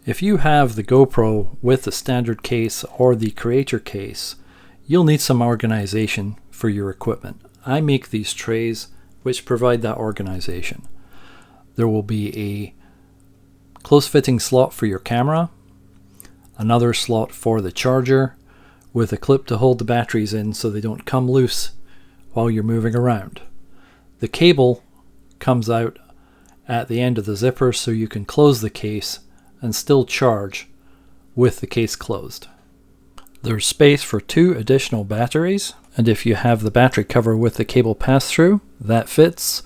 If you have the GoPro with the standard case or the creator case, you'll need some organization for your equipment. I make these trays which provide that organization. There will be a close fitting slot for your camera, another slot for the charger with a clip to hold the batteries in so they don't come loose while you're moving around. The cable comes out at the end of the zipper so you can close the case and still charge with the case closed. There's space for 2 additional batteries, and if you have the battery cover with the cable pass-through, that fits,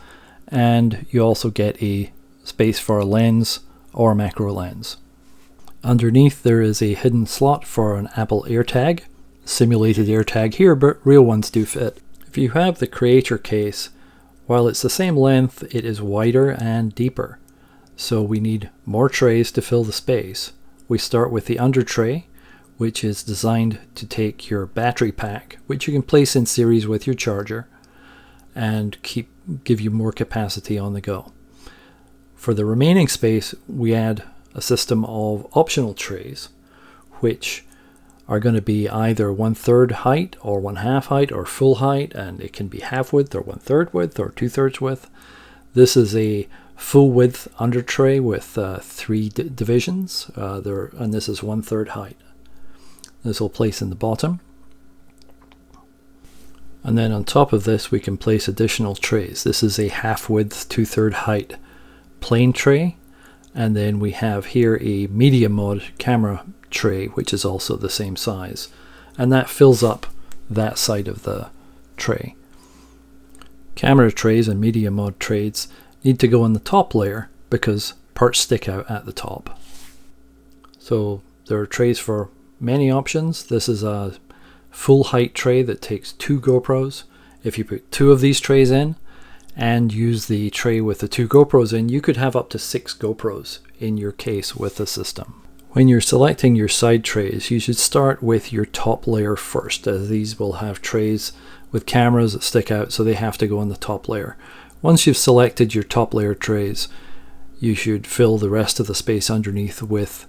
and you also get a space for a lens or a macro lens. Underneath there is a hidden slot for an Apple AirTag, simulated AirTag here, but real ones do fit. If you have the creator case, while it's the same length, it is wider and deeper. So we need more trays to fill the space. We start with the under tray, which is designed to take your battery pack, which you can place in series with your charger, and give you more capacity on the go. For the remaining space, we add a system of optional trays, which are going to be either 1/3 height or 1/2 height or full height, and it can be half width or 1/3 width or 2/3 width. This is a full width under tray with 3 divisions, and this is 1/3 height. This will place in the bottom. And then on top of this we can place additional trays. This is a half width, 2/3 height plain tray. And then we have here a media mod camera tray, which is also the same size. And that fills up that side of the tray. Camera trays and media mod trays need to go on the top layer because parts stick out at the top. So there are trays for many options. This is a full height tray that takes 2 GoPros. If you put 2 of these trays in and use the tray with the 2 GoPros in, you could have up to 6 GoPros in your case with the system. When you're selecting your side trays, you should start with your top layer first, as these will have trays with cameras that stick out, so they have to go on the top layer. Once you've selected your top layer trays, you should fill the rest of the space underneath with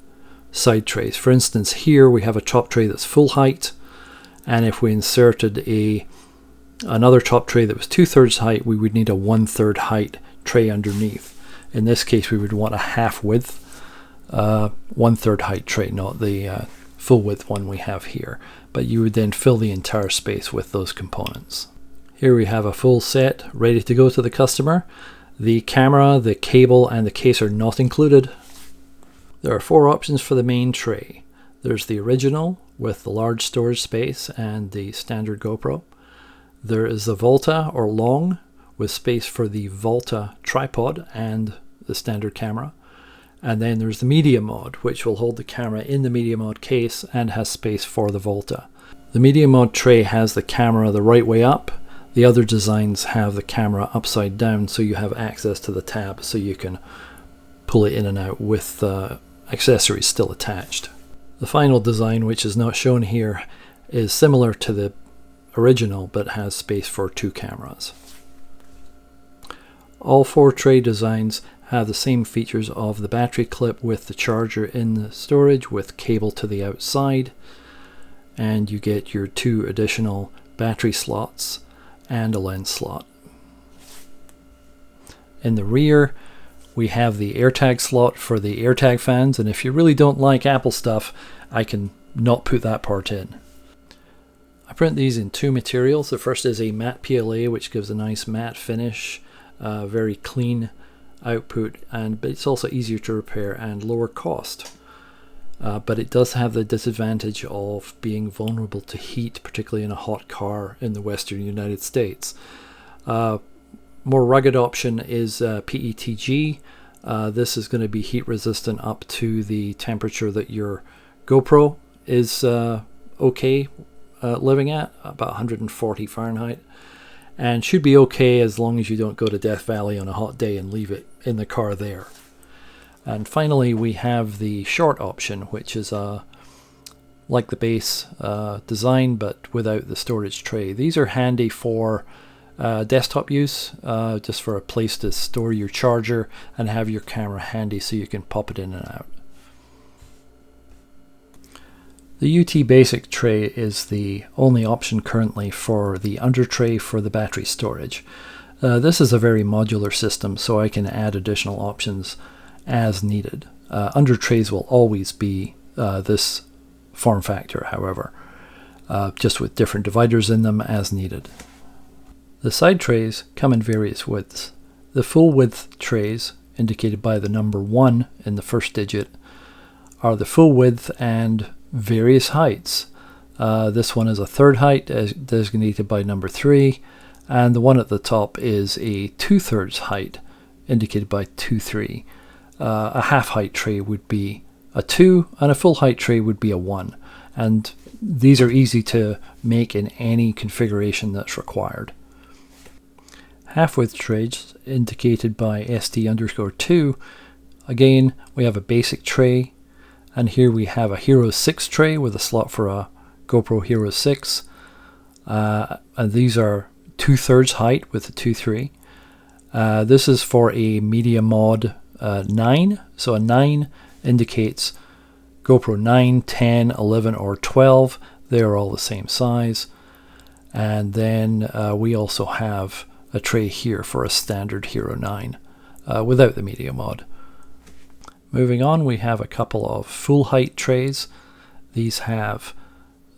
side trays. For instance, here we have a top tray that's full height, and if we inserted another top tray that was 2/3 height, we would need a 1/3 height tray underneath. In this case, we would want a half width, 1/3 height tray, not the full width one we have here. But you would then fill the entire space with those components. Here we have a full set ready to go to the customer. The camera, the cable, and the case are not included. There are 4 options for the main tray. There's the original with the large storage space and the standard GoPro. There is the Volta or long with space for the Volta tripod and the standard camera. And then there's the media mod, which will hold the camera in the media mod case and has space for the Volta. The media mod tray has the camera the right way up. The other designs have the camera upside down, so you have access to the tab so you can pull it in and out with accessories still attached. The final design, which is not shown here, is similar to the original but has space for 2 cameras. All 4 tray designs have the same features of the battery clip with the charger in the storage with cable to the outside, and you get your 2 additional battery slots and a lens slot. In the rear we have the AirTag slot for the AirTag fans, and if you really don't like Apple stuff, I can not put that part in. I print these in 2 materials. The first is a matte PLA, which gives a nice matte finish, very clean output, but it's also easier to repair and lower cost. But it does have the disadvantage of being vulnerable to heat, particularly in a hot car in the western United States. More rugged option is PETG. This is going to be heat resistant up to the temperature that your GoPro is okay living at, about 140 Fahrenheit. And should be okay as long as you don't go to Death Valley on a hot day and leave it in the car there. And finally we have the short option, which is like the base design but without the storage tray. These are handy for desktop use, just for a place to store your charger and have your camera handy so you can pop it in and out. The UT Basic tray is the only option currently for the under tray for the battery storage. This is a very modular system, so I can add additional options as needed. Under trays will always be this form factor, however, just with different dividers in them as needed. The side trays come in various widths. The full width trays, indicated by the number 1 in the first digit, are the full width and various heights. This one is a third height designated by number 3, and the one at the top is a 2/3 height indicated by 2-3. A half height tray would be a 2, and a full height tray would be a 1, and these are easy to make in any configuration that's required. Half width trays indicated by SD_2. Again, we have a basic tray, and here we have a Hero 6 tray with a slot for a GoPro Hero 6. And these are 2/3 height with a 2-3. This is for a media mod 9. So a 9 indicates GoPro 9, 10, 11, or 12. They're all the same size. And then we also have a tray here for a standard Hero 9 without the media mod. Moving on, we have a couple of full height trays. These are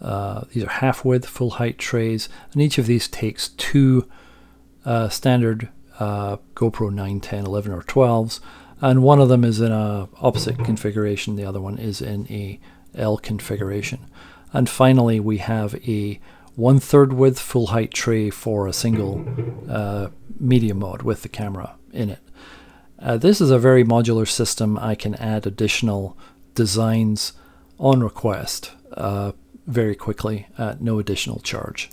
half width full height trays, and each of these takes 2 standard GoPro 9, 10, 11, or 12s, and one of them is in a opposite configuration. The other one is in a L configuration. And finally, we have a 1/3 width full height tray for a single media mod with the camera in it. This is a very modular system. I can add additional designs on request very quickly at no additional charge.